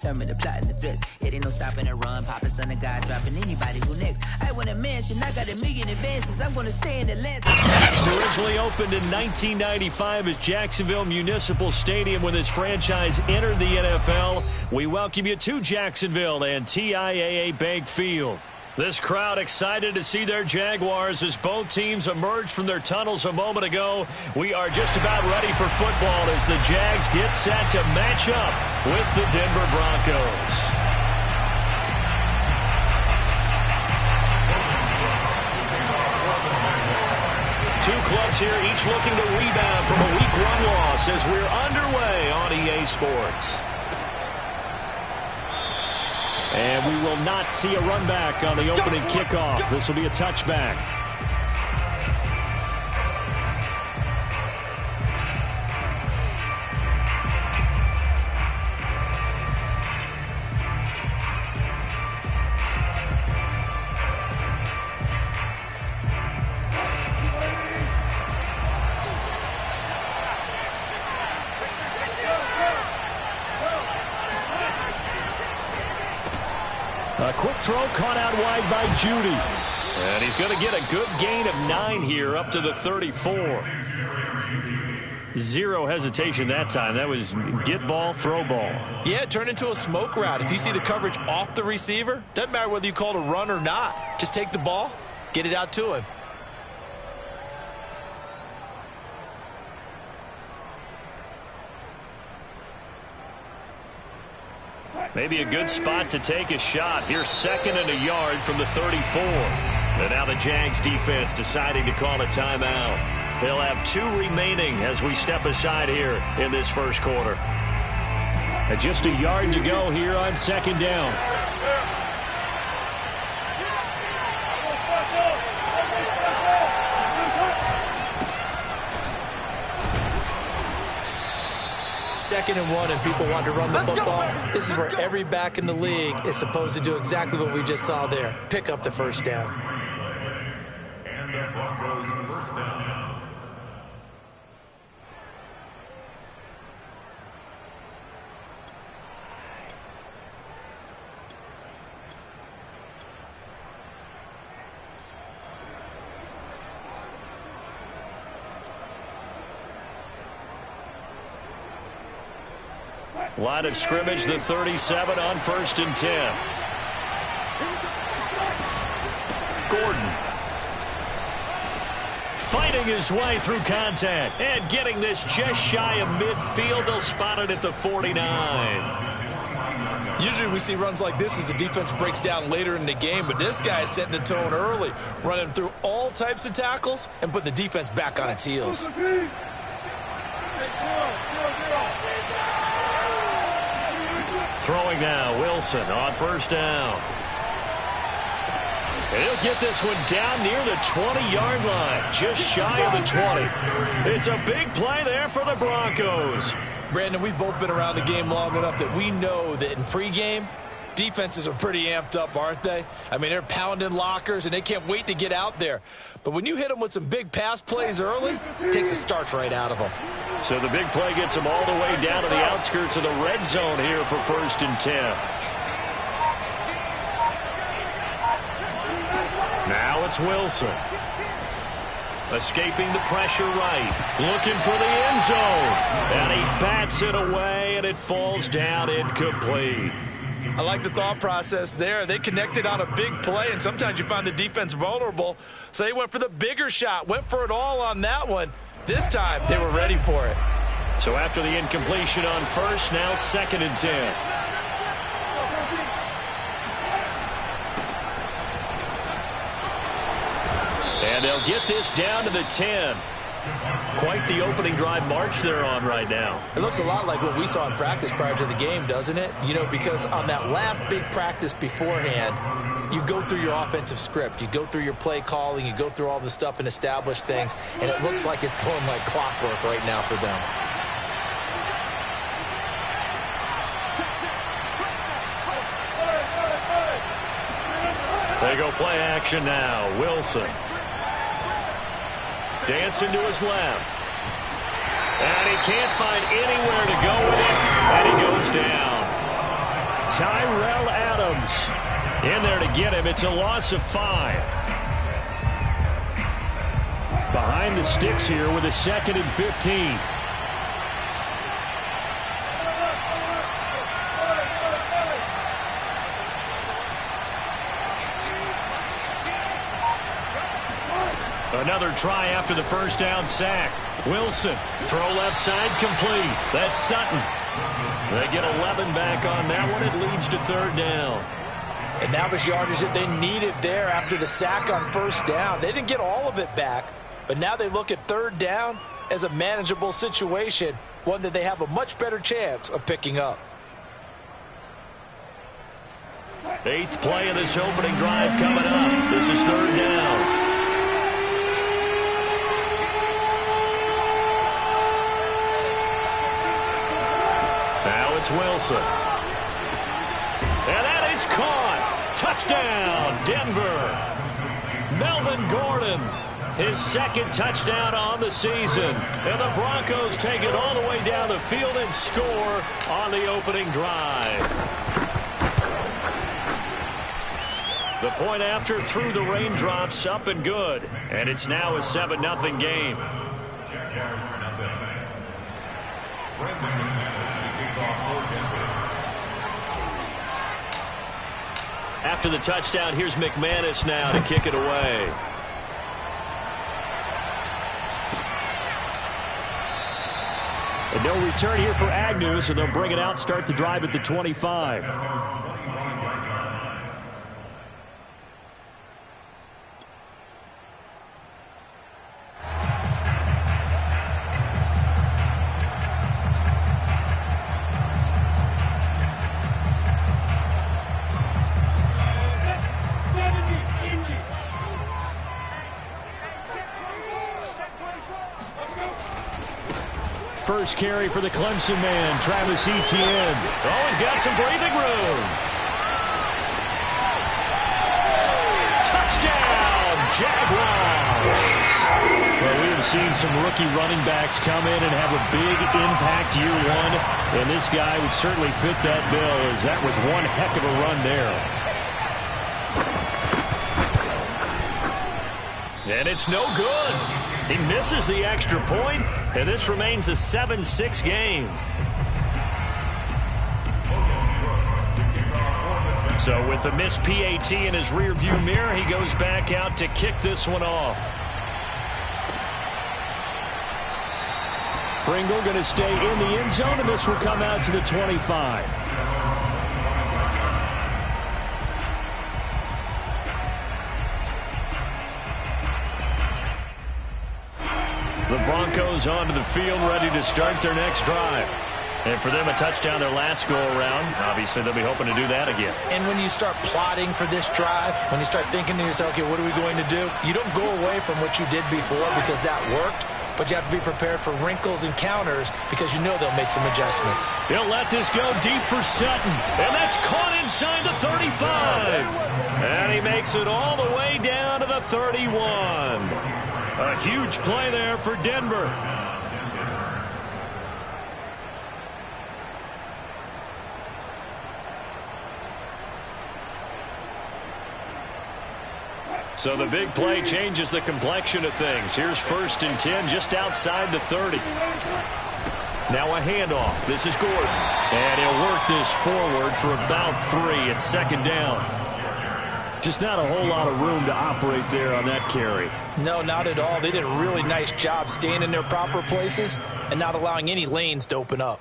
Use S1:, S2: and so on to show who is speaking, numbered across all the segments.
S1: Determine the plot and the threats. It ain't no stopping and run. Papa, son of God, dropping anybody who next. I want a mansion. I got a million advances. I'm gonna stay in the land.
S2: Originally opened in 1995 as Jacksonville Municipal Stadium when this franchise entered the NFL. We welcome you to Jacksonville and TIAA Bank Field. This crowd excited to see their Jaguars as both teams emerged from their tunnels a moment ago. We are just about ready for football as the Jags get set to match up with the Denver Broncos. Two clubs here, each looking to rebound from a Week 1 loss as we're underway on EA Sports. And we will not see a run back on the opening kickoff. This will be a touchback. A quick throw caught out wide by Judy. And he's going to get a good gain of 9 here up to the 34. Zero hesitation that time. That was get ball, throw ball.
S3: Yeah, it turned into a smoke route. If you see the coverage off the receiver, doesn't matter whether you call it a run or not. Just take the ball, get it out to him.
S2: Maybe a good spot to take a shot. Here's 2nd and a yard from the 34. And now the Jags defense deciding to call a timeout. They'll have 2 remaining as we step aside here in this first quarter. And just a yard to go here on 2nd down.
S3: Second and 1 and people want to run the football. This is where every back in the league is supposed to do exactly what we just saw there. Pick up the first down.
S4: And the Broncos first down.
S2: Line of scrimmage, the 37 on 1st and 10. Gordon fighting his way through contact and getting this just shy of midfield. They'll spot it at the 49.
S3: Usually we see runs like this as the defense breaks down later in the game, but this guy is setting the tone early, running through all types of tackles and putting the defense back on its heels.
S2: Throwing now, Wilson on 1st down. And he'll get this one down near the 20-yard line, just shy of the 20. It's a big play there for the Broncos.
S3: Brandon, we've both been around the game long enough that we know that in pregame, defenses are pretty amped up, aren't they? I mean, they're pounding lockers, and they can't wait to get out there. But when you hit them with some big pass plays early, it takes the starch right out of them.
S2: So the big play gets them all the way down to the outskirts of the red zone here for 1st and 10. Now it's Wilson. Escaping the pressure right. Looking for the end zone. And he bats it away, and it falls down incomplete.
S3: I like the thought process there. They connected on a big play, and sometimes you find the defense vulnerable. So they went for the bigger shot, went for it all on that one. This time, they were ready for it.
S2: So after the incompletion on 1st, now 2nd and 10. And they'll get this down to the 10. Quite the opening drive march they're on right now.
S3: It looks a lot like what we saw in practice prior to the game, doesn't it? You know, because on that last big practice beforehand, you go through your offensive script. You go through your play calling. You go through all the stuff and establish things. And it looks like it's going like clockwork right now for them.
S2: They go play action now. Wilson. Dancing to his left. And he can't find anywhere to go with it. And he goes down. Tyrell Adams in there to get him. It's a loss of 5. Behind the sticks here with a 2nd and 15. Another try after the first down sack. Wilson, throw left side, complete. That's Sutton. They get 11 back on that one. It leads to 3rd down.
S3: And that was yardage that they needed there after the sack on 1st down. They didn't get all of it back, but now they look at 3rd down as a manageable situation, one that they have a much better chance of picking up.
S2: 8th play of this opening drive coming up. This is 3rd down. Now it's Wilson. And that is caught. Touchdown, Denver. Melvin Gordon, his 2nd touchdown on the season. And the Broncos take it all the way down the field and score on the opening drive. The point after through the raindrops, up and good. And it's now a 7-0 game. After the touchdown, here's McManus now to kick it away. And no return here for Agnew, so they'll bring it out, start the drive at the 25. First carry for the Clemson man, Travis Etienne. Oh, he's got some breathing room. Touchdown, Jaguars. Well, we have seen some rookie running backs come in and have a big impact year one, and this guy would certainly fit that bill, as that was one heck of a run there. And it's no good. He misses the extra point, and this remains a 7-6 game. So with the missed PAT in his rearview mirror, he goes back out to kick this one off. Pringle going to stay in the end zone, and this will come out to the 25. The Broncos onto the field, ready to start their next drive. And for them, a touchdown their last go-around. Obviously, they'll be hoping to do that again.
S3: And when you start plotting for this drive, when you start thinking to yourself, okay, what are we going to do? You don't go away from what you did before because that worked, but you have to be prepared for wrinkles and counters because you know they'll make some adjustments.
S2: He'll let this go deep for Sutton, and that's caught inside the 35. And he makes it all the way down to the 31. A huge play there for Denver. So the big play changes the complexion of things. Here's 1st and 10 just outside the 30. Now a handoff. This is Gordon. And he'll work this forward for about 3 at 2nd down. Just not a whole lot of room to operate there on that carry.
S3: No, not at all. They did a really nice job staying in their proper places and not allowing any lanes to open up.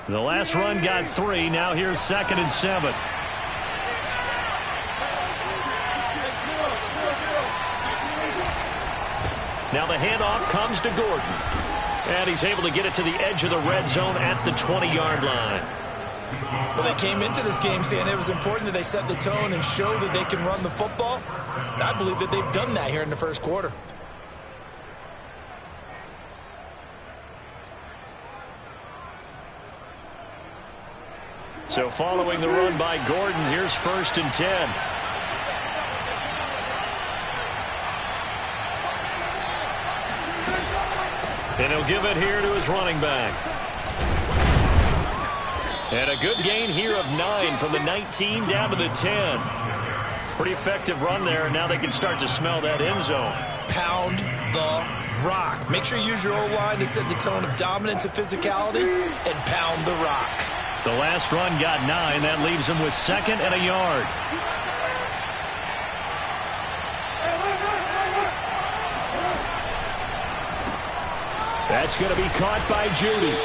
S2: The last run got 3. Now here's 2nd and 7. Now the handoff comes to Gordon. And he's able to get it to the edge of the red zone at the 20-yard line.
S3: Well, they came into this game saying it was important that they set the tone and show that they can run the football. And I believe that they've done that here in the first quarter.
S2: So following the run by Gordon, here's 1st and 10. And he'll give it here to his running back. And a good gain here of 9 from the 19 down to the 10. Pretty effective run there, and now they can start to smell that end zone.
S3: Pound the rock. Make sure you use your O-line to set the tone of dominance and physicality, and pound the rock.
S2: The last run got 9. That leaves him with 2nd and a yard. That's going to be caught by Judy.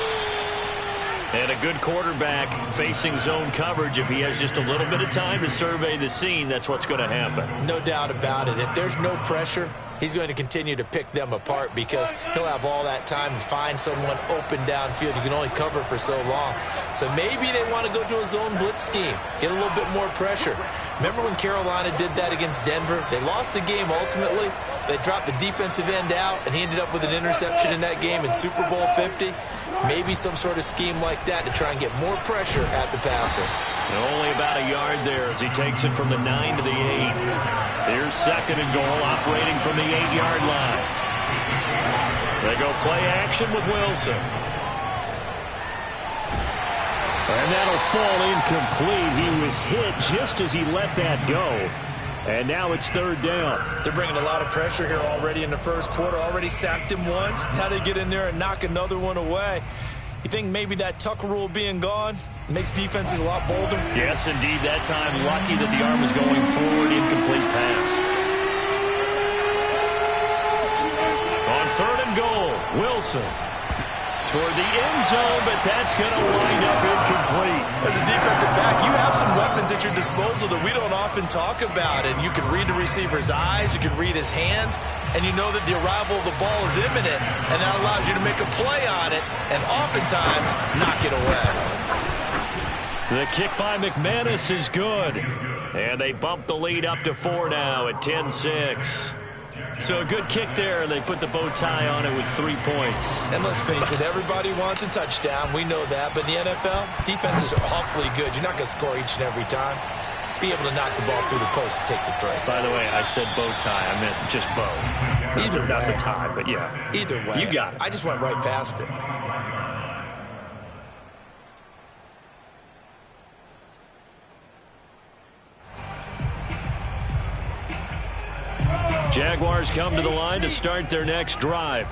S2: And a good quarterback facing zone coverage. If he has just a little bit of time to survey the scene, that's what's going to happen.
S3: No doubt about it. If there's no pressure, he's going to continue to pick them apart because he'll have all that time to find someone open downfield. You can only cover for so long. So maybe they want to go to a zone blitz scheme, get a little bit more pressure. Remember when Carolina did that against Denver? They lost the game ultimately. They dropped the defensive end out, and he ended up with an interception in that game in Super Bowl 50. Maybe some sort of scheme like that to try and get more pressure at the passer.
S2: And only about a yard there as he takes it from the 9 to the 8. Here's 2nd and goal, operating from the 8-yard line. They go play action with Wilson. And that'll fall incomplete. He was hit just as he let that go. And now it's 3rd down.
S3: They're bringing a lot of pressure here already in the first quarter. Already sacked him once. Now they get in there and knock another one away. You think maybe that Tucker rule being gone makes defenses a lot bolder?
S2: Yes, indeed. That time, lucky that the arm was going forward. Incomplete pass. On 3rd and goal, Wilson. Toward the end zone, but that's going to wind up incomplete.
S3: As a defensive back, you have some weapons at your disposal that we don't often talk about. And you can read the receiver's eyes, you can read his hands, and you know that the arrival of the ball is imminent, and that allows you to make a play on it and oftentimes knock it away.
S2: The kick by McManus is good. And they bump the lead up to 4 now at 10-6. So a good kick there, and they put the bow tie on it with 3 points.
S3: And let's face it, everybody wants a touchdown. We know that. But in the NFL, defenses are awfully good. You're not going to score each and every time. Be able to knock the ball through the post and take the throw.
S2: By the way, I said bow tie. I meant just bow.
S3: Either way.
S2: Not the tie, but yeah.
S3: Either way.
S2: You got it.
S3: I just went right past it.
S2: Jaguars come to the line to start their next drive.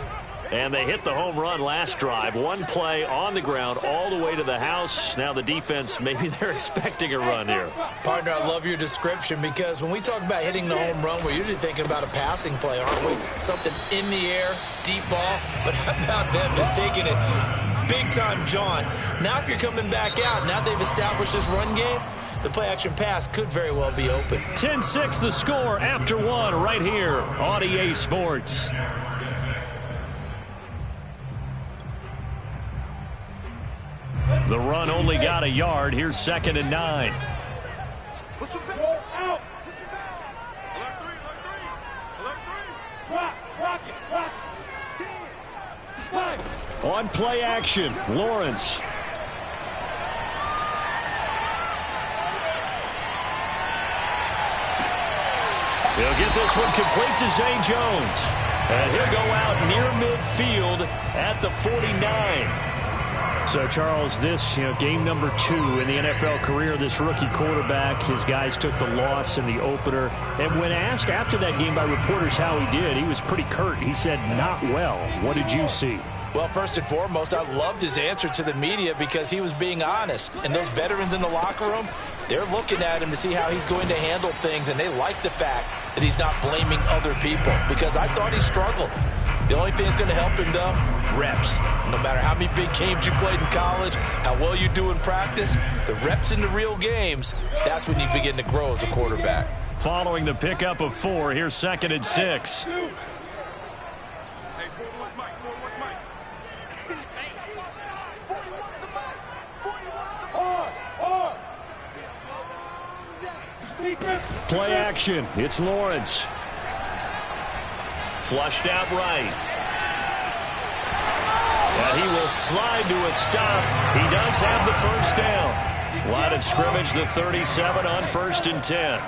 S2: And they hit the home run last drive. One play on the ground all the way to the house. Now the defense, maybe they're expecting a run here.
S3: Partner, I love your description because when we talk about hitting the home run, we're usually thinking about a passing play, aren't we? Something in the air, deep ball. But how about them just taking it big-time jaunt? Now if you're coming back out, now they've established this run game, the play-action pass could very well be open.
S2: 10-6 the score after 1 right here on EA Sports. The run only got a yard. Here's 2nd and 9.
S5: Push him back. Out. Push him back. Alert 3. Rock it. 10.
S2: On play action, Lawrence. He'll get this one complete to Zay Jones. And he'll go out near midfield at the 49.
S6: So, Charles, this, game number 2 in the NFL career, this rookie quarterback, his guys took the loss in the opener. And when asked after that game by reporters how he did, he was pretty curt. He said, not well. What did you see?
S3: Well, first and foremost, I loved his answer to the media because he was being honest. And those veterans in the locker room, they're looking at him to see how he's going to handle things, and they like the fact that he's not blaming other people because I thought he struggled. The only thing that's going to help him, though, reps. No matter how many big games you played in college, how well you do in practice, the reps in the real games, that's when you begin to grow as a quarterback.
S2: Following the pickup of 4, here's 2nd and 6. Play action. It's Lawrence. Flushed out right. And he will slide to a stop. He does have the first down. Line of scrimmage, the 37 on 1st and 10.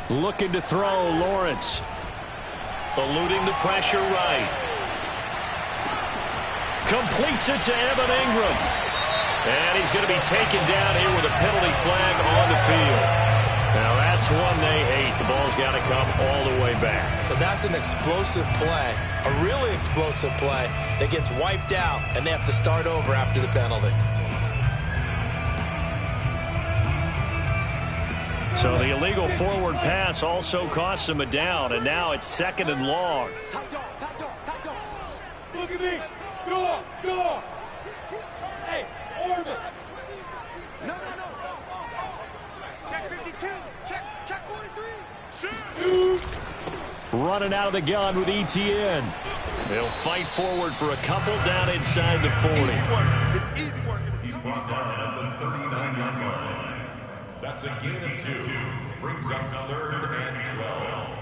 S2: Looking to throw, Lawrence. Eluding the pressure right. Completes it to Evan Ingram. And he's going to be taken down here with a penalty flag on the field. Now that's one they hate. The ball's got to come all the way back.
S3: So that's an explosive play, a really explosive play that gets wiped out, and they have to start over after the penalty.
S2: So the illegal forward pass also costs him a down, and now it's 2nd and long.
S5: Look at me. Go. Hey, Orban. No. Check 52. Check 43. Shoot.
S2: Running out of the gun with ETN. They'll fight forward for a couple down inside the 40.
S5: It's easy work.
S4: He's brought down at the 39-yard line. That's a gain of 2. Brings up 3rd and 12.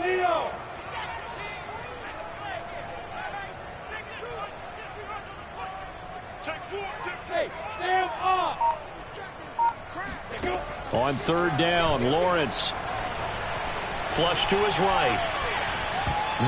S5: Leo. Hey, stand up.
S2: On 3rd down, Lawrence. Flush to his right.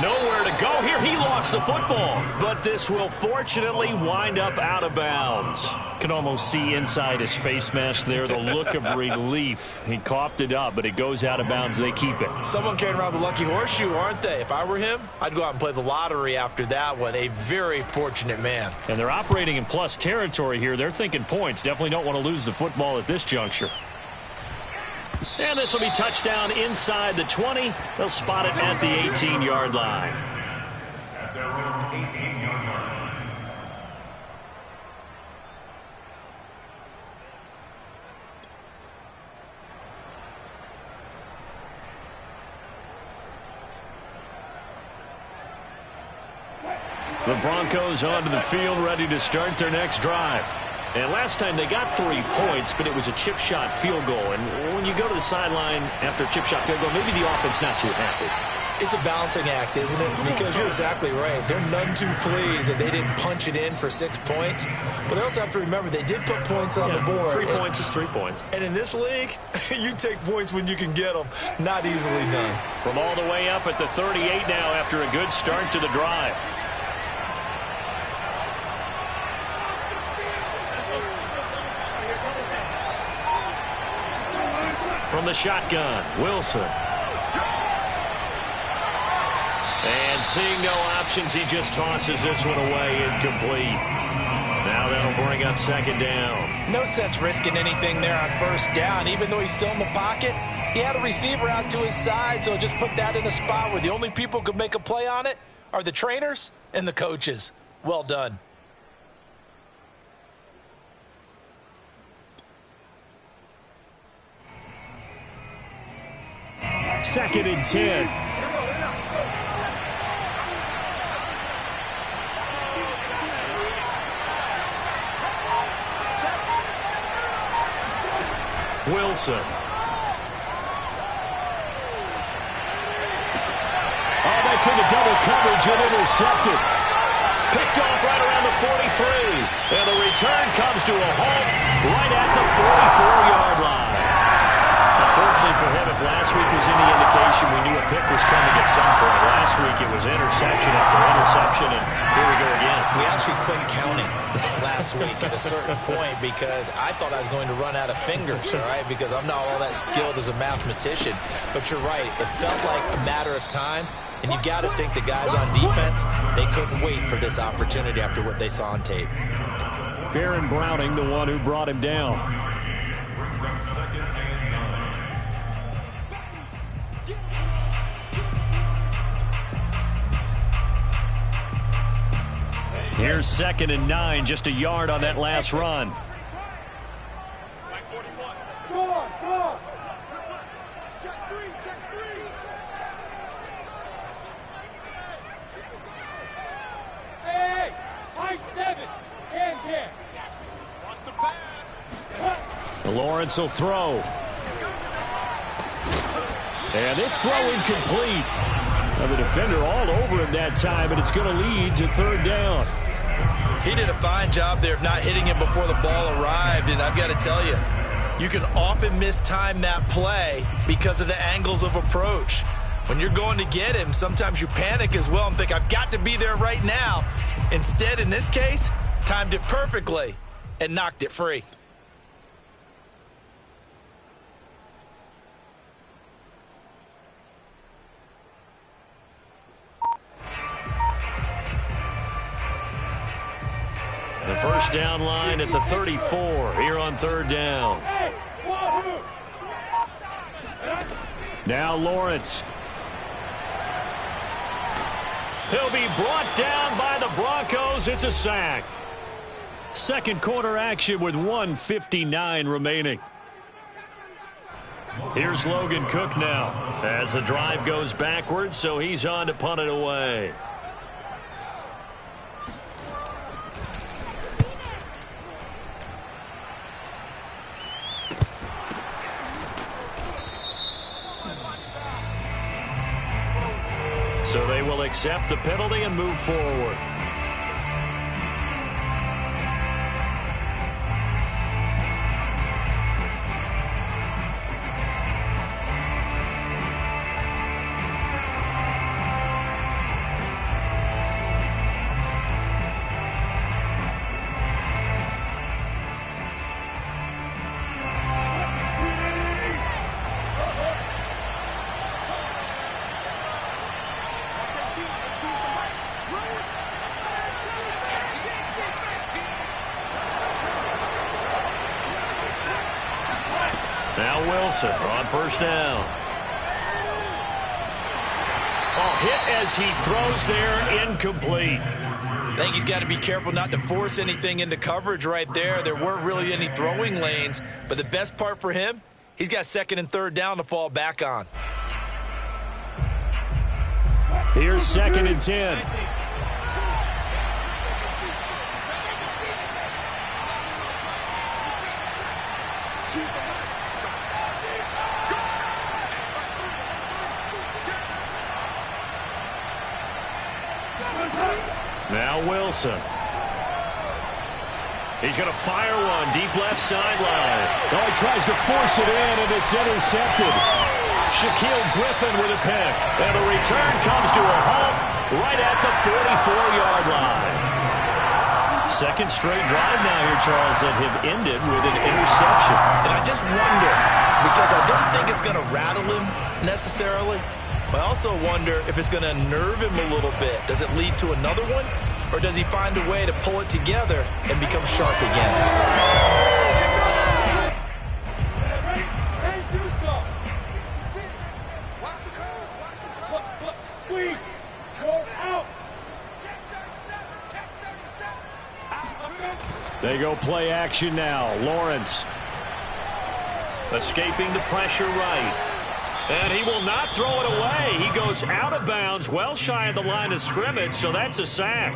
S2: Nowhere to go here. He lost the football. But this will fortunately wind up out of bounds. Can almost see inside his face mask there the look of relief. He coughed it up, but it goes out of bounds. They keep it.
S3: Someone carrying around the lucky horseshoe, aren't they? If I were him, I'd go out and play the lottery after that one. A very fortunate man.
S2: And they're operating in plus territory here. They're thinking points. Definitely don't want to lose the football at this juncture. And this will be touchdown inside the 20. They'll spot it at the 18-yard line.
S4: At their own 18-yard line.
S2: The Broncos onto the field, ready to start their next drive. And last time they got 3 points, but it was a chip shot field goal. And when you go to the sideline after a chip shot field goal, maybe the offense not too happy.
S3: It's a balancing act, isn't it? Because you're exactly right. They're none too pleased that they didn't punch it in for 6 points. But they also have to remember they did put points on the board.
S2: 3 points is 3 points.
S3: And in this league, you take points when you can get them. Not easily done.
S2: From all the way up at the 38 now after a good start to the drive. From the shotgun, Wilson. And seeing no options, he just tosses this one away, incomplete. Now that'll bring up 2nd down.
S3: No sense risking anything there on 1st down. Even though he's still in the pocket, he had a receiver out to his side, so just put that in a spot where the only people who could make a play on it are the trainers and the coaches. Well done.
S2: Second and 10. Wilson. Oh, that's into double coverage and intercepted. Picked off right around the 43. And the return comes to a halt right at the 44-yard line. Unfortunately for him, if last week was any indication, we knew a pick was coming at some point. Last week it was interception after interception, and here we go again.
S3: We actually quit counting last week at a certain point because I thought I was going to run out of fingers, all right, because I'm not all that skilled as a mathematician. But you're right. It felt like a matter of time, and you got to think the guys on defense, they couldn't wait for this opportunity after what they saw on tape.
S2: Baron Browning, the one who brought him down.
S4: Brings up 2nd and 9.
S2: Here's 2nd and 9, just a yard on that last run.
S5: Come on. Check 3. Hey,
S2: Lawrence will throw. And this throw incomplete. Now the defender all over him that time, but it's going to lead to third down.
S3: He did a fine job there of not hitting him before the ball arrived, and I've got to tell you, you can often mistime that play because of the angles of approach. When you're going to get him, sometimes you panic as well and think, I've got to be there right now. Instead, in this case, timed it perfectly and knocked it free.
S2: The first down line at the 34 here on third down. Now Lawrence. He'll be brought down by the Broncos. It's a sack. Second quarter action with 1:59 remaining. Here's Logan Cook now as the drive goes backwards, so he's on to punt it away. So they will accept the penalty and move forward. Now Wilson on first down. Oh, hit as he throws there, incomplete.
S3: I think he's got to be careful not to force anything into coverage right there. There weren't really any throwing lanes, but the best part for him, he's got second and third down to fall back on.
S2: Here's second and 10. Now Wilson. He's going to fire one deep left sideline.
S6: Oh, he tries to force it in, and it's intercepted.
S2: Shaquille Griffin with a pick. And the return comes to a halt right at the 44-yard line. Second straight drive now here, Charles, that have ended with an interception.
S3: And I just wonder, because I don't think it's going to rattle him necessarily, but I also wonder if it's going to nerve him a little bit. Does it lead to another one? Or does he find a way to pull it together and become sharp again?
S6: They go play action now. Lawrence.
S2: Escaping the pressure right. And he will not throw it away. He goes out of bounds, well shy of the line of scrimmage, so that's a sack.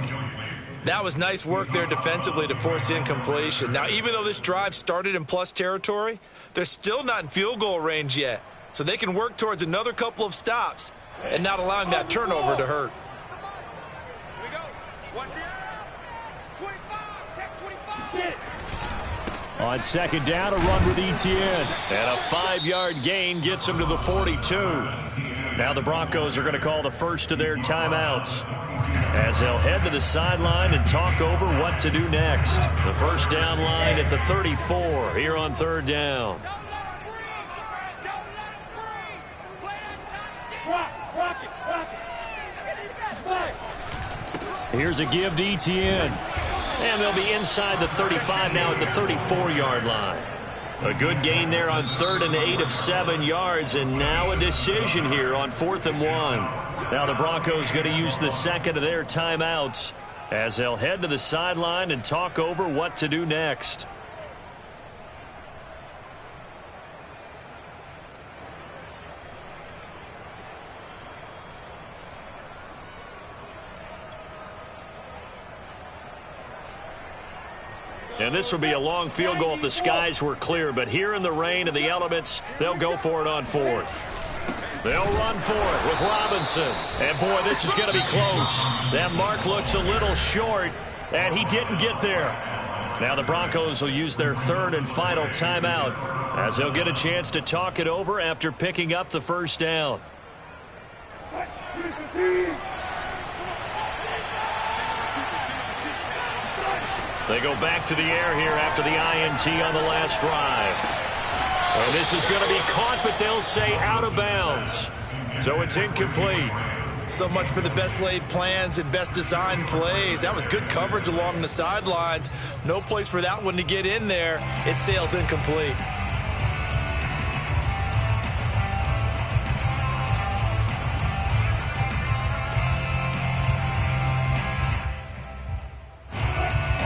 S3: That was nice work there defensively to force incompletion. Now, even though this drive started in plus territory, they're still not in field goal range yet. So they can work towards another couple of stops and not allowing that turnover to hurt.
S6: On second down, a run with Etienne.
S2: And a 5-yard gain gets him to the 42. Now the Broncos are going to call the first of their timeouts as they'll head to the sideline and talk over what to do next. The first down line at the 34 here on third down.
S6: Here's a give to Etienne.
S2: And they'll be inside the 35 now at the 34-yard line. A good gain there on 3rd and 8 of 7 yards, and now a decision here on 4th and 1. Now the Broncos going to use the second of their timeouts as they'll head to the sideline and talk over what to do next. And this will be a long field goal if the skies were clear. But here in the rain and the elements, they'll go for it on 4th. They'll run for it with Robinson. And, boy, this is going to be close. That mark looks a little short, and he didn't get there. Now the Broncos will use their 3rd and final timeout as they'll get a chance to talk it over after picking up the first down. They go back to the air here after the INT on the last drive. And this is going to be caught, but they'll say out of bounds. So it's incomplete.
S3: So much for the best laid plans and best designed plays. That was good coverage along the sidelines. No place for that one to get in there. It sails incomplete.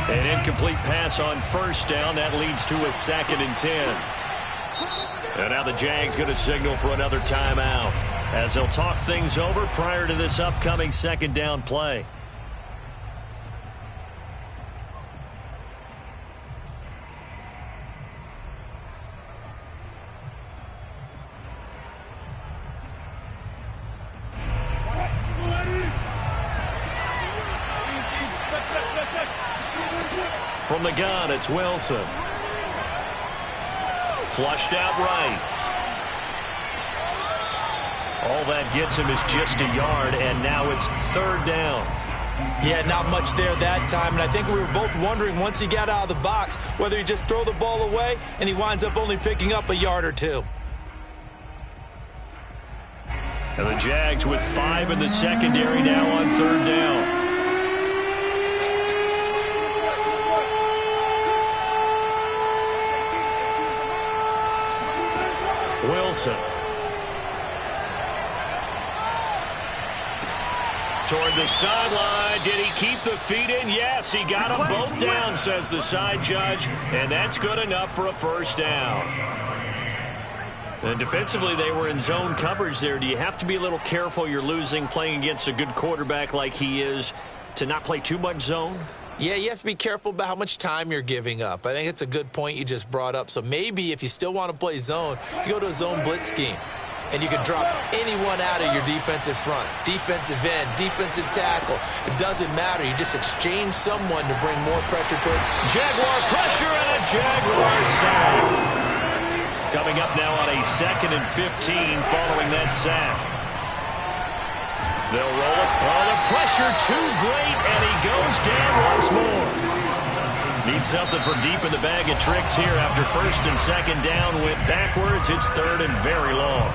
S2: An incomplete pass on first down. That leads to a 2nd and 10. And now the Jags going to signal for another timeout as they'll talk things over prior to this upcoming 2nd down play. From the gun, it's Wilson. Flushed out right. All that gets him is just a yard, and now it's 3rd down.
S3: Yeah, not much there that time, and I think we were both wondering once he got out of the box whether he just throw the ball away and he winds up only picking up a yard or 2.
S2: And the Jags with 5 in the secondary now on 3rd down. Wilson. Toward the sideline. Did he keep the feet in? Yes, he got them both down, says the side judge. And that's good enough for a first down. And defensively, they were in zone coverage there. Do you have to be a little careful? You're losing playing against a good quarterback like he is to not play too much zone?
S3: Yeah, you have to be careful about how much time you're giving up. I think it's a good point you just brought up. So maybe if you still want to play zone, you go to a zone blitz scheme. And you can drop anyone out of your defensive front. Defensive end, defensive tackle. It doesn't matter. You just exchange someone to bring more pressure towards.
S2: Jaguar pressure and a Jaguar sack. Coming up now on a 2nd and 15 following that sack. They'll roll it. Oh, the pressure too great, and he goes down once more. Need something for deep in the bag of tricks here after 1st and 2nd down. Went backwards. It's 3rd and very long.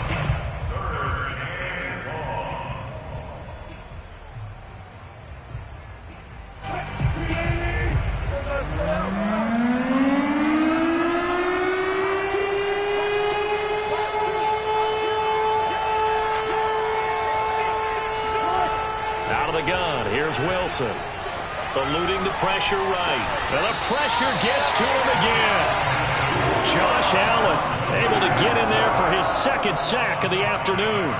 S2: Out of the gun, here's Wilson. Eluding the pressure right. And the pressure gets to him again. Josh Allen able to get in there for his 2nd sack of the afternoon.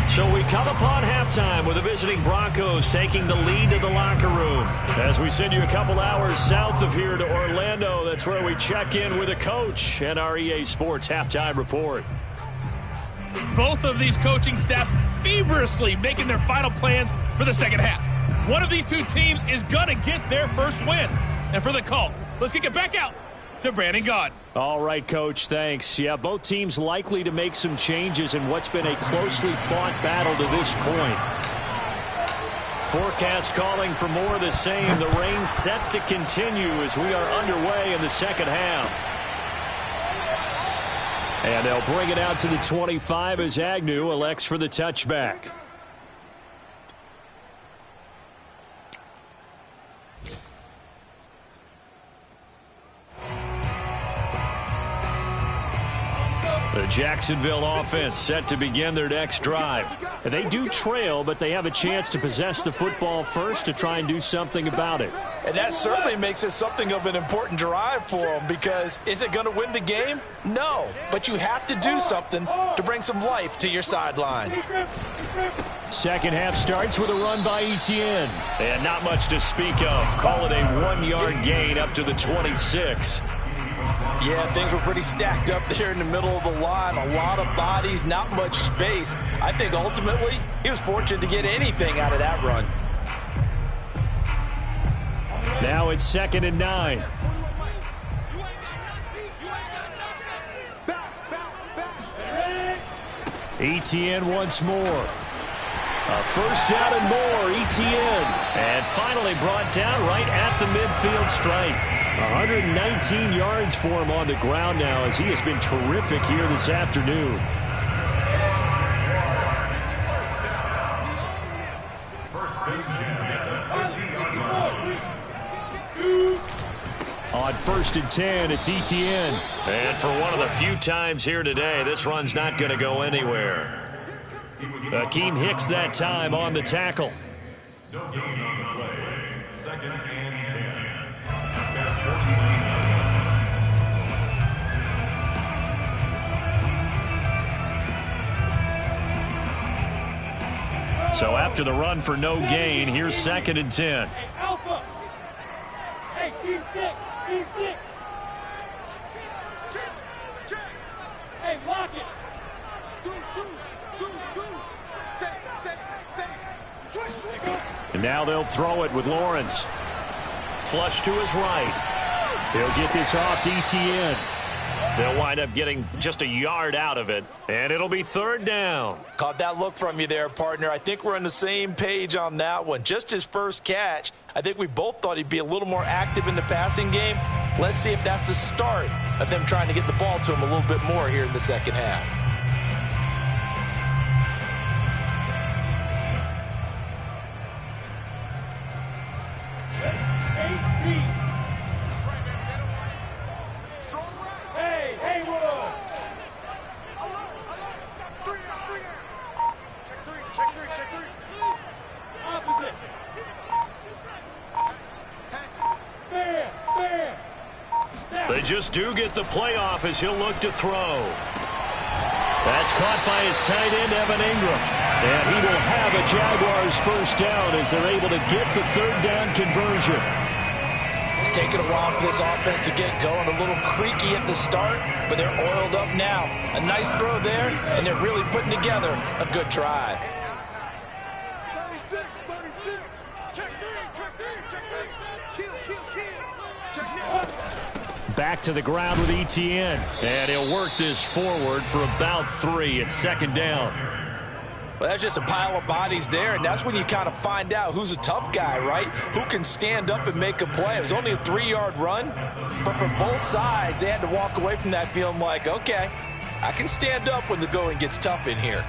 S2: So we come upon halftime with the visiting Broncos taking the lead to the locker room. As we send you a couple hours south of here to Orlando, that's where we check in with a coach and our EA Sports halftime report.
S7: Both of these coaching staffs feverishly making their final plans for the second half. One of these two teams is going to get their first win. And for the call, let's kick it back out to Brandon Gaudin.
S6: All right, Coach, thanks. Yeah, both teams likely to make some changes in what's been a closely fought battle to this point.
S2: Forecast calling for more of the same. The rain set to continue as we are underway in the second half. And they'll bring it out to the 25 as Agnew elects for the touchback. The Jacksonville offense set to begin their next drive.
S6: They do trail, but they have a chance to possess the football first to try and do something about it.
S3: And that certainly makes it something of an important drive for them, because is it going to win the game? No, but you have to do something to bring some life to your sideline.
S2: Second half starts with a run by Etienne. And not much to speak of. Call it a 1-yard gain up to the 26.
S3: Yeah, things were pretty stacked up there in the middle of the line. A lot of bodies, not much space. I think ultimately he was fortunate to get anything out of that run.
S2: Now it's 2nd and 9. Etienne once more. A first down and more, Etienne. And finally brought down right at the midfield stripe. 119 yards for him on the ground now, as he has been terrific here this afternoon. On 1st and 10, it's Etienne. And for one of the few times here today, this run's not going to go anywhere. Akeem Hicks that time on the tackle.
S4: No gain on the play. 2nd and 10.
S2: So after the run for no gain, here's 2nd and 10.
S5: Hey, Alpha. Hey, Team 6. Team 6. Check. Hey, lock it.
S2: And now they'll throw it with Lawrence. Flush to his right. He'll get this off to Etienne. They'll wind up getting just a yard out of it, and it'll be 3rd down.
S3: Caught that look from you there, partner. I think we're on the same page on that one. Just his first catch. I think we both thought he'd be a little more active in the passing game. Let's see if that's the start of them trying to get the ball to him a little bit more here in the second half.
S2: They just do get the playoff as he'll look to throw. That's caught by his tight end, Evan Ingram. And he will have a Jaguars first down as they're able to get the 3rd down conversion.
S3: It's taken a while for this offense to get going. A little creaky at the start, but they're oiled up now. A nice throw there, and they're really putting together a good drive.
S5: 36. Check 3. Kill.
S2: Back to the ground with Etienne. And he'll work this forward for about 3 at 2nd down.
S3: Well, that's just a pile of bodies there, and that's when you kind of find out who's a tough guy, right? Who can stand up and make a play. It was only a 3-yard run, but for both sides, they had to walk away from that feeling like, okay, I can stand up when the going gets tough in here.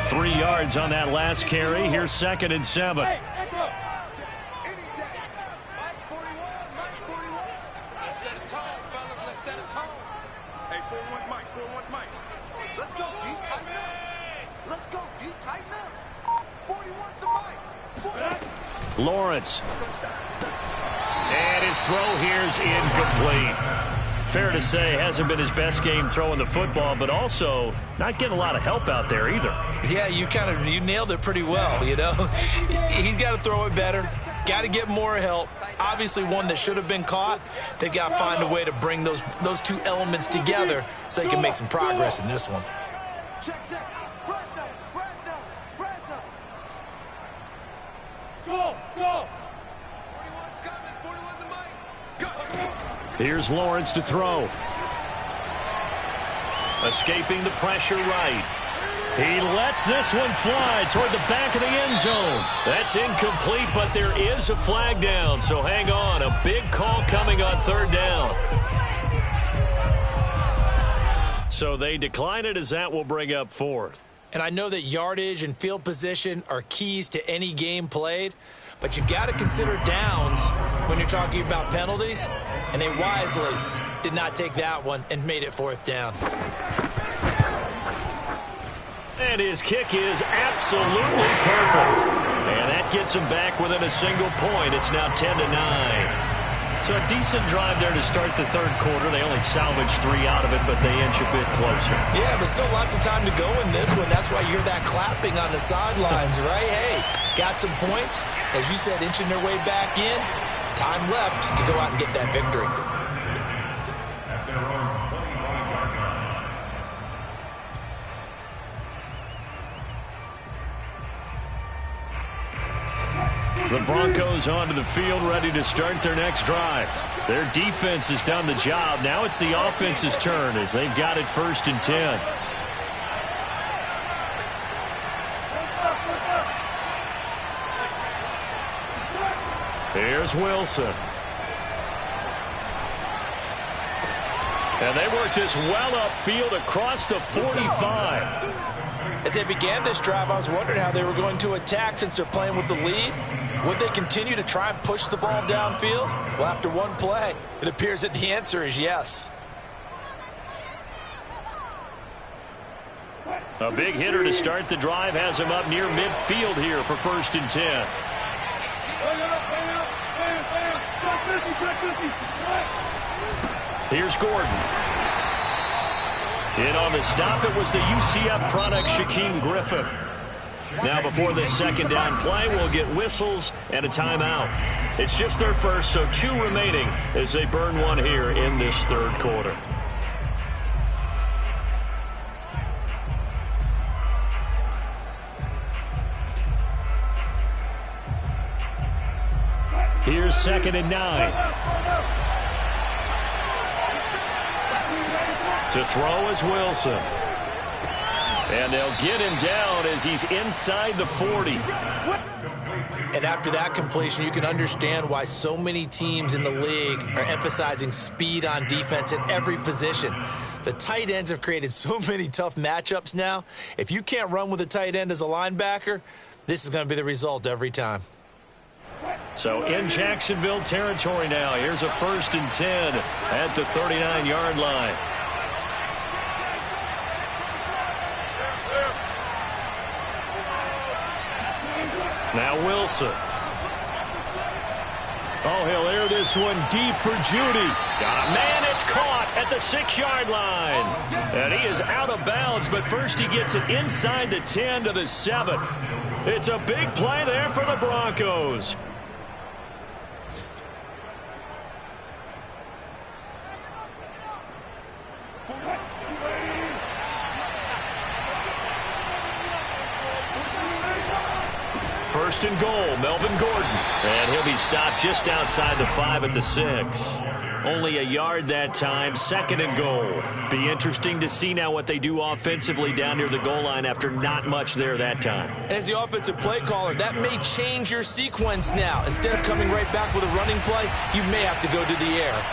S2: Three yards on that last carry. Here's 2nd and 7.
S5: Hey, Echo.
S8: Let's set a tone, fellas. Let's set a tone.
S5: Hey, 4-1 Mike. Let's go, D. Tighten up. Let's go, D. Tighten up. 41's the Mike.
S2: Lawrence. And his throw here's incomplete. Fair to say, hasn't been his best game throwing the football, but also not getting a lot of help out there either.
S3: Yeah, you nailed it pretty well, you know. He's got to throw it better. Got to get more help. Obviously one that should have been caught. They've got to find a way to bring those two elements together so they can make some progress in this one.
S5: Check. Fresno. Go.
S8: 41's coming. 41's the mic. Go.
S2: Here's Lawrence to throw. Escaping the pressure right. He lets this one fly toward the back of the end zone. That's incomplete, but there is a flag down, so hang on. A big call coming on 3rd down. So they decline it as that will bring up 4th.
S3: And I know that yardage and field position are keys to any game played, but you've got to consider downs when you're talking about penalties, and they wisely did not take that one and made it 4th down.
S2: And his kick is absolutely perfect. And that gets him back within a single point. It's now 10-9. So a decent drive there to start the third quarter. They only salvaged 3 out of it, but they inch a bit closer.
S3: Yeah, but still lots of time to go in this one. That's why you hear that clapping on the sidelines, right? Hey, got some points. As you said, inching their way back in. Time left to go out and get that victory.
S4: At their own 25-yard line.
S2: The Broncos onto the field, ready to start their next drive. Their defense has done the job. Now it's the offense's turn as they've got it 1st and 10. Here's Wilson. And they work this well upfield across the 45.
S3: As they began this drive, I was wondering how they were going to attack since they're playing with the lead. Would they continue to try and push the ball downfield? Well, after one play, it appears that the answer is yes.
S2: A big hitter to start the drive has him up near midfield here for 1st and 10. Here's Gordon. In on the stop, it was the UCF product, Shaquem Griffin. Now before this second down play, we'll get whistles and a timeout. It's just their first, so 2 remaining as they burn one here in this third quarter. Here's 2nd and 9. To throw is Wilson. And they'll get him down as he's inside the 40.
S3: And after that completion, you can understand why so many teams in the league are emphasizing speed on defense at every position. The tight ends have created so many tough matchups now. If you can't run with a tight end as a linebacker, this is going to be the result every time.
S2: So in Jacksonville territory now. Here's a 1st and 10 at the 39-yard line. Now Wilson. Oh, he'll air this one deep for Judy. Got a man, it's caught at the 6-yard line. And he is out of bounds, but first he gets it inside the 10 to the 7. It's a big play there for the Broncos. First and goal, Melvin Gordon. And he'll be stopped just outside the 5 at the 6. Only a yard that time, 2nd and goal. Be interesting to see now what they do offensively down near the goal line after not much there that time.
S3: As the offensive play caller, that may change your sequence now. Instead of coming right back with a running play, you may have to go to the air.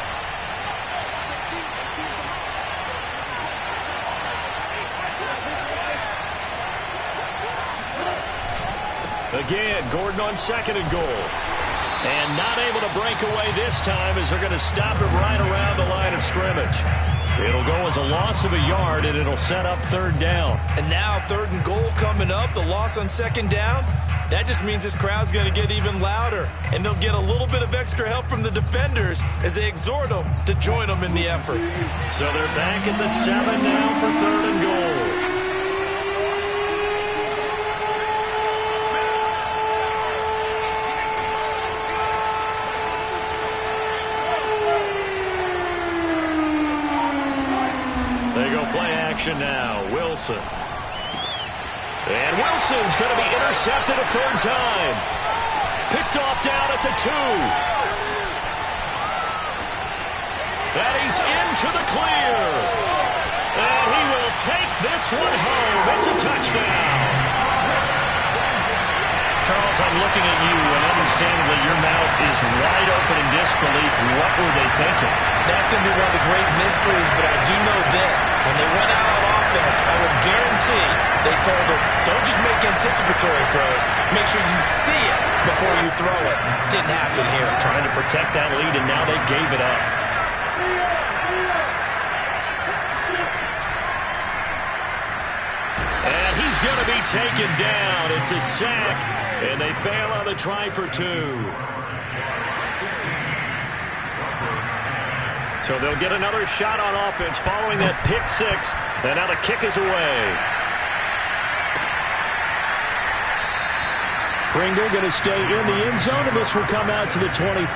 S2: Again, Gordon on 2nd and goal. And not able to break away this time as they're going to stop him right around the line of scrimmage. It'll go as a loss of a yard, and it'll set up 3rd down.
S3: And now 3rd and goal coming up, the loss on 2nd down. That just means this crowd's going to get even louder, and they'll get a little bit of extra help from the defenders as they exhort them to join them in the effort.
S2: So they're back at the 7 now for 3rd and goal. Now, Wilson. And Wilson's going to be intercepted a 3rd time. Picked off down at the 2. And he's into the clear. And he will take this one home. It's a touchdown. Charles, I'm looking at you, and understandably your mouth is wide open in disbelief. What were they thinking?
S3: That's going to be one of the great mysteries, but I do know this. When they went out on offense, I would guarantee they told them, don't just make anticipatory throws. Make sure you see it before you throw it. Didn't happen here.
S2: Trying to protect that lead, and now they gave it up. And he's going to be taken down. It's a sack, and they fail on the try for 2. So they'll get another shot on offense following that pick 6, and now the kick is away. Pringle going to stay in the end zone, and this will come out to the 25.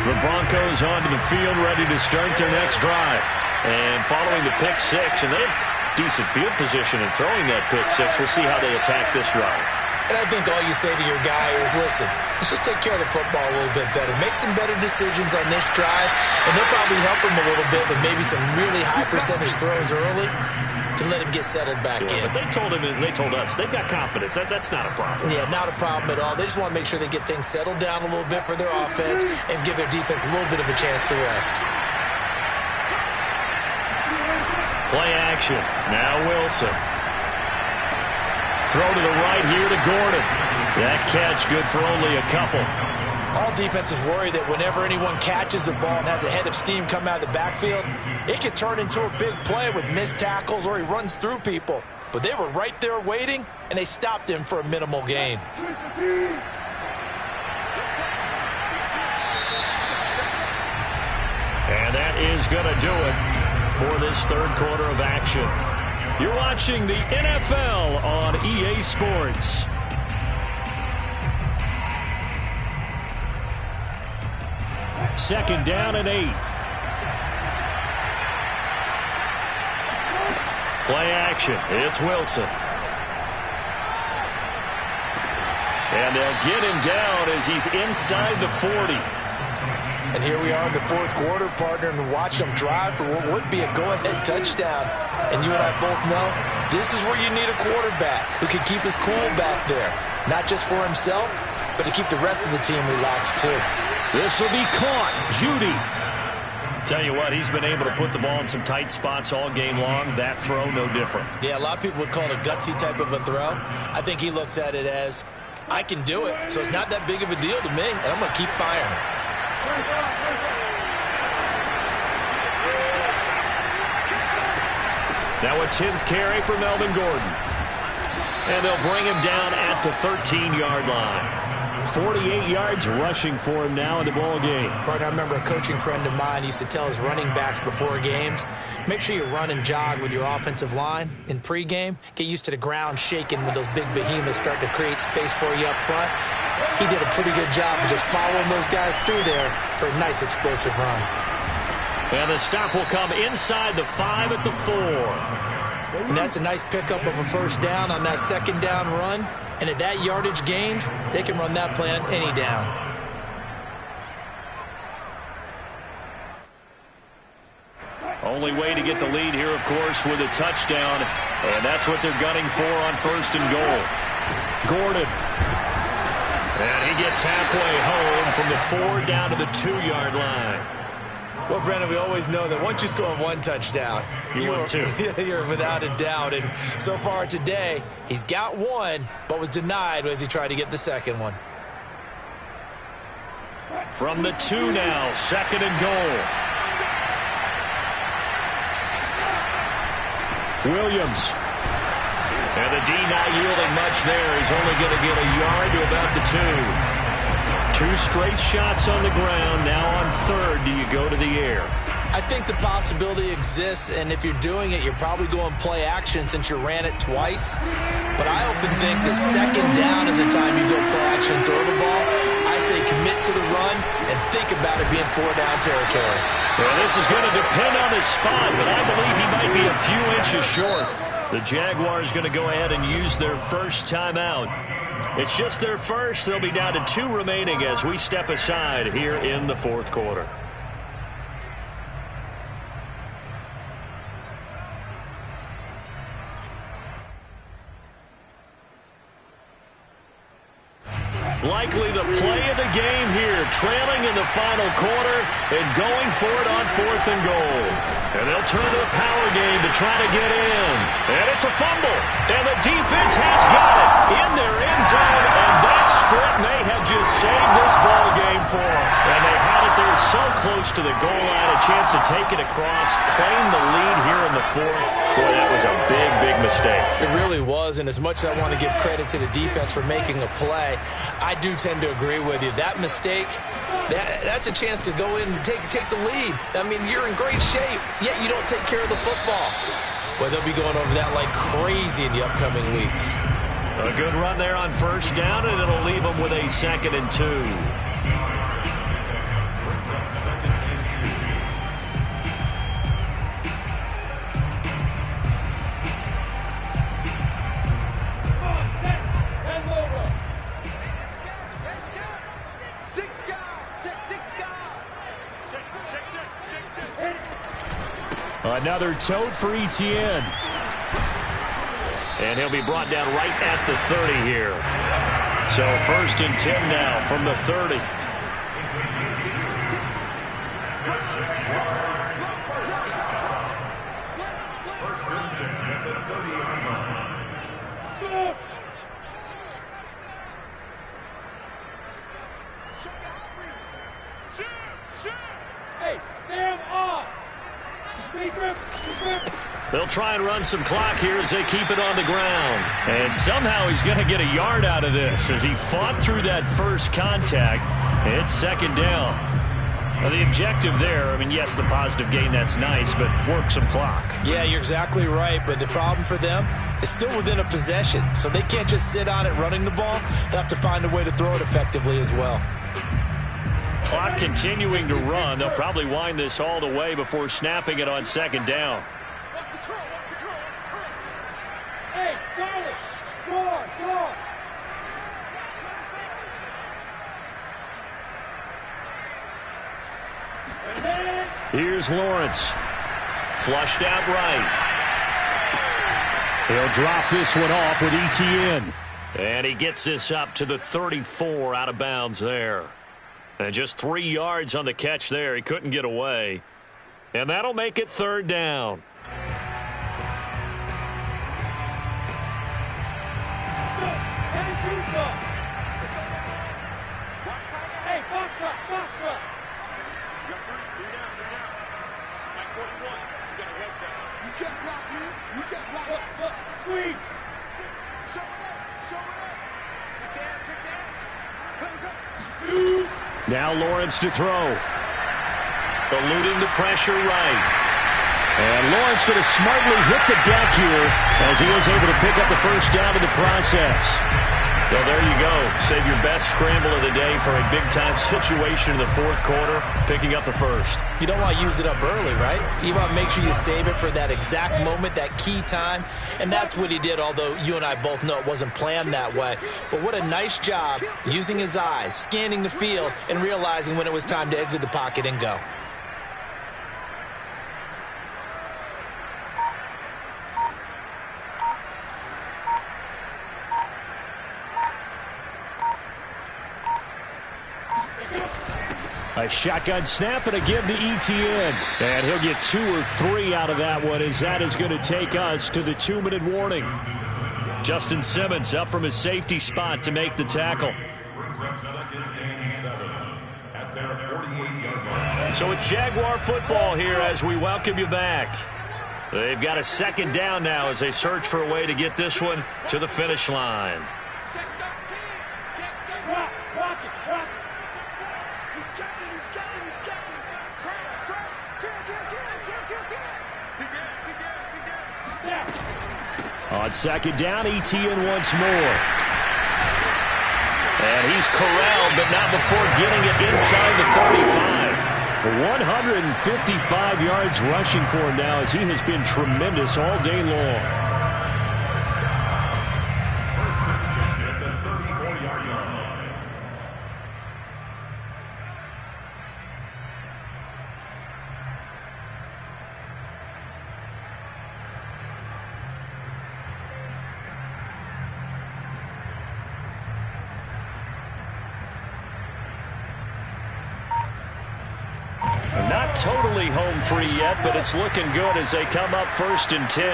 S2: The Broncos onto the field, ready to start their next drive. And following the pick 6, and they have decent field position in throwing that pick 6. We'll see how they attack this drive.
S3: And I think all you say to your guy is, listen, let's just take care of the football a little bit better. Make some better decisions on this drive, and they'll probably help him a little bit with maybe some really high percentage throws early to let him get settled back in.
S2: But they told him, and they told us, they've got confidence. That's not a problem.
S3: Yeah, not a problem at all. They just want to make sure they get things settled down a little bit for their offense and give their defense a little bit of a chance to rest.
S2: Play action. Now Wilson. Throw to the right here to Gordon. That catch good for only a couple.
S3: All defenses worry that whenever anyone catches the ball and has a head of steam come out of the backfield, it could turn into a big play with missed tackles or he runs through people. But they were right there waiting, and they stopped him for a minimal gain.
S2: And that is going to do it for this third quarter of action. You're watching the NFL on EA Sports. Second down and 8. Play action. It's Wilson. And they'll get him down as he's inside the 40.
S3: And here we are in the fourth quarter, partner, and watch them drive for what would be a go-ahead touchdown. And you and I both know this is where you need a quarterback who can keep his cool back there. Not just for himself, but to keep the rest of the team relaxed too.
S2: This will be caught. Judy. Tell you what, he's been able to put the ball in some tight spots all game long. That throw, no different.
S3: Yeah, a lot of people would call it a gutsy type of a throw. I think he looks at it as, I can do it, so it's not that big of a deal to me, and I'm going to keep firing.
S2: Now a 10th carry for Melvin Gordon. And they'll bring him down at the 13-yard line. 48 yards rushing for him now in the ball game.
S3: Partner, I remember a coaching friend of mine used to tell his running backs before games, make sure you run and jog with your offensive line in pregame. Get used to the ground shaking when those big behemoths start to create space for you up front. He did a pretty good job of just following those guys through there for a nice explosive run.
S2: And the stop will come inside the 5 at the 4.
S3: And that's a nice pickup of a first down on that second down run. And at that yardage gained, they can run that play on any down.
S2: Only way to get the lead here, of course, with a touchdown. And that's what they're gunning for on first and goal. Gordon. And he gets halfway home from the 4 down to the 2-yard line.
S3: Well, Brendan, we always know that once you score one touchdown, you're without a doubt. And so far today, he's got one, but was denied as he tried to get the second one.
S2: From the 2 now, second and goal. Williams. And the D not yielding much there. He's only going to get a yard to about the 2. 2 straight shots on the ground. Now on third, do you go to the air?
S3: I think the possibility exists, and if you're doing it, you're probably going play action since you ran it twice. But I often think that second down is the time you go play action and throw the ball. I say commit to the run and think about it being 4-down territory.
S2: Well, this is going to depend on his spot, but I believe he might be a few inches short. The Jaguars going to go ahead and use their first timeout. It's just their first. They'll be down to 2 remaining as we step aside here in the fourth quarter. Like likely the play of the game here, trailing in the final quarter and going for it on 4th and goal. And they'll turn to the power game to try to get in. And it's a fumble. And the defense has got it in their end zone. And that strip may have just saved this ball game for them. And they had it there so close to the goal line, a chance to take it across, claim the lead here in the 4th. Boy, that was a big, big mistake.
S3: It really was, and as much as I want to give credit to the defense for making a play, I do tend to agree with you. That mistake, that's a chance to go in and take the lead. I mean, you're in great shape, yet you don't take care of the football. But they'll be going over that like crazy in the upcoming weeks.
S2: A good run there on 1st down, and it'll leave them with a 2nd and 2. Another tote for Etienne. And he'll be brought down right at the 30 here. So 1st and 10 now from the 30.
S8: Hey, Sam off.
S2: They'll try and run some clock here as they keep it on the ground. And somehow he's going to get a yard out of this as he fought through that first contact. It's 2nd down. Now the objective there, I mean, yes, the positive gain, that's nice, but work some clock.
S3: Yeah, you're exactly right, but the problem for them is still within a possession. So they can't just sit on it running the ball. They'll have to find a way to throw it effectively as well.
S2: Clock continuing to run. They'll probably wind this all the way before snapping it on 2nd down.
S8: Hey, Charlie, go on.
S2: Here's Lawrence. Flushed out right. He'll drop this one off with Etienne. And he gets this up to the 34 out of bounds there. And just 3 yards on the catch there. He couldn't get away. And that'll make it 3rd down.
S8: Hey, Foxtrot.
S5: You can't block me. You can't block me.
S8: Look, squeeze.
S5: Show it up.
S2: Now Lawrence to throw. Eluding the pressure right. And Lawrence going to smartly hit the deck here as he was able to pick up the 1st down in the process. So there you go. Save your best scramble of the day for a big-time situation in the 4th quarter, picking up the 1st.
S3: You don't want to use it up early, right? You want to make sure you save it for that exact moment, that key time. And that's what he did, although you and I both know it wasn't planned that way. But what a nice job using his eyes, scanning the field, and realizing when it was time to exit the pocket and go.
S2: A shotgun snap and a give to Etienne. And he'll get 2 or 3 out of that one as that is going to take us to the 2-minute warning. Justin Simmons up from his safety spot to make the tackle. So it's Jaguar football here as we welcome you back. They've got a 2nd down now as they search for a way to get this one to the finish line. On 2nd down, Etienne once more. And he's corralled, but not before getting it inside the 35. 155 yards rushing for him now as he has been tremendous all day long. Not totally home free yet, but it's looking good as they come up 1st and 10.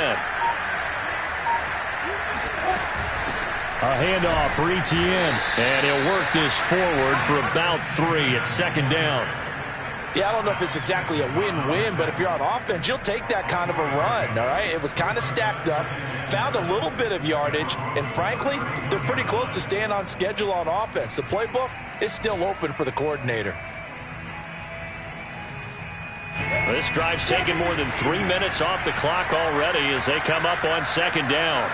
S2: A handoff for Etienne, and he'll work this forward for about 3 at 2nd down.
S3: Yeah, I don't know if it's exactly a win-win, but if you're on offense, you'll take that kind of a run, all right? It was kind of stacked up, found a little bit of yardage, and frankly, they're pretty close to staying on schedule on offense. The playbook is still open for the coordinator.
S2: This drive's taken more than 3 minutes off the clock already as they come up on 2nd down.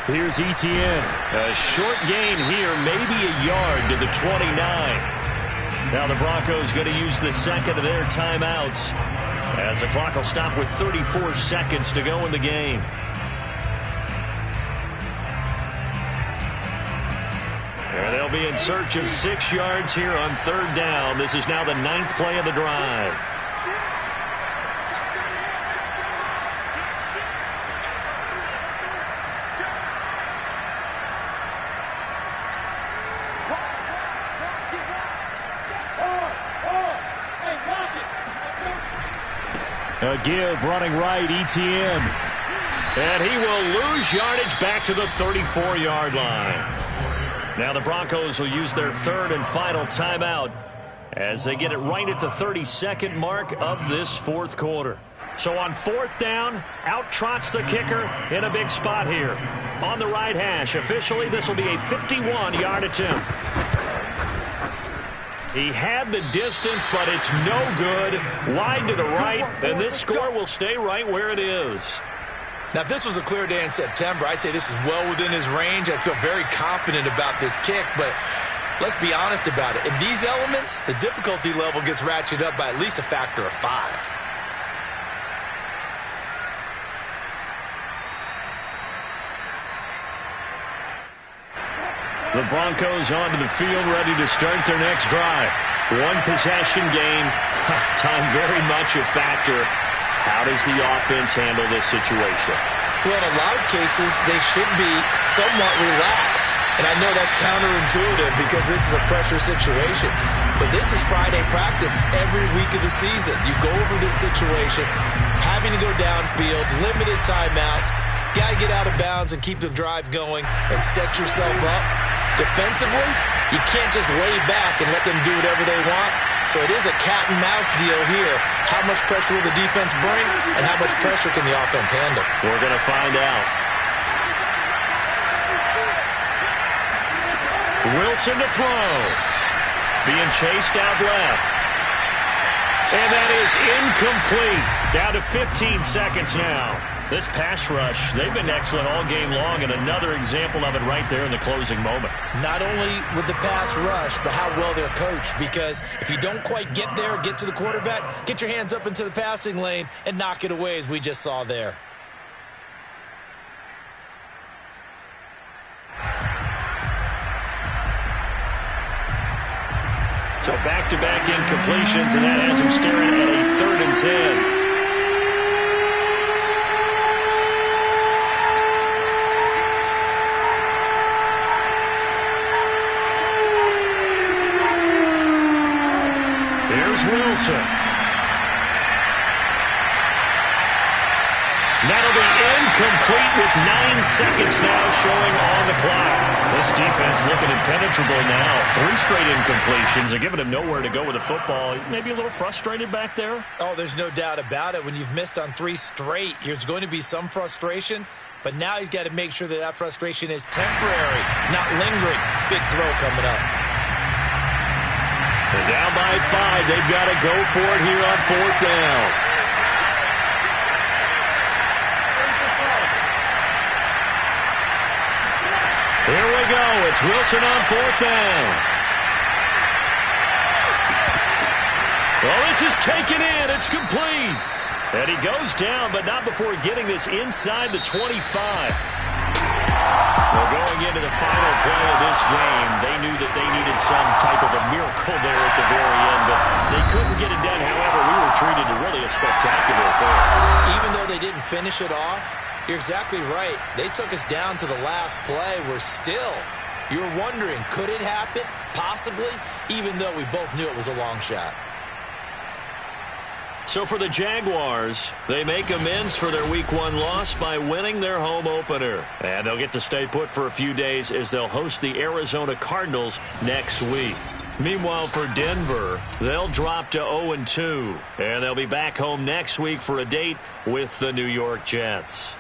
S2: Here's Etienne. A short gain here, maybe a yard to the 29. Now the Broncos going to use the second of their timeouts as the clock will stop with 34 seconds to go in the game. And they'll be in search of 6 yards here on 3rd down. This is now the 9th play of the drive. A give running right, Etienne. And he will lose yardage back to the 34-yard line. Now the Broncos will use their 3rd and final timeout as they get it right at the 32nd mark of this 4th quarter. So on 4th down, out trots the kicker in a big spot here. On the right hash, officially this will be a 51-yard attempt. He had the distance, but it's no good. Wide to the right, and this score will stay right where it is.
S3: Now, if this was a clear day in September, I'd say this is well within his range. I feel very confident about this kick, but let's be honest about it. In these elements, the difficulty level gets ratcheted up by at least a factor of 5.
S2: The Broncos onto the field, ready to start their next drive. 1 possession game. Time very much a factor. How does the offense handle this situation?
S3: Well, in a lot of cases, they should be somewhat relaxed. And I know that's counterintuitive because this is a pressure situation. But this is Friday practice every week of the season. You go over this situation, having to go downfield, limited timeouts, got to get out of bounds and keep the drive going and set yourself up. Defensively, you can't just lay back and let them do whatever they want. So it is a cat and mouse deal here. How much pressure will the defense bring, and how much pressure can the offense handle?
S2: We're going to find out. Wilson to throw. Being chased out left. And that is incomplete. Down to 15 seconds now. This pass rush, they've been excellent all game long, and another example of it right there in the closing moment.
S3: Not only with the pass rush, but how well they're coached, because if you don't quite get there, get to the quarterback, get your hands up into the passing lane and knock it away, as we just saw there.
S2: So back-to-back incompletions, and that has him staring at a 3rd and 10. Wilson. That'll be incomplete with 9 seconds now showing on the clock. This defense looking impenetrable now. 3 straight incompletions are giving him nowhere to go with the football. Maybe a little frustrated back there?
S3: Oh, there's no doubt about it. When you've missed on 3 straight, there's going to be some frustration. But now he's got to make sure that that frustration is temporary, not lingering. Big throw coming up.
S2: They're down by 5. They've got to go for it here on 4th down. Here we go. It's Wilson on 4th down. Well, this is taken in. It's complete. And he goes down, but not before getting this inside the 25. Well, going into the final play of this game, they knew that they needed some type of a miracle there at the very end, but they couldn't get it done. However, we were treated to really a spectacular affair.
S3: Even though they didn't and finish it off, you're exactly right. They took us down to the last play. You were wondering, could it happen? Possibly, even though we both knew it was a long shot.
S2: So for the Jaguars, they make amends for their Week 1 loss by winning their home opener. And they'll get to stay put for a few days as they'll host the Arizona Cardinals next week. Meanwhile, for Denver, they'll drop to 0-2. And they'll be back home next week for a date with the New York Jets.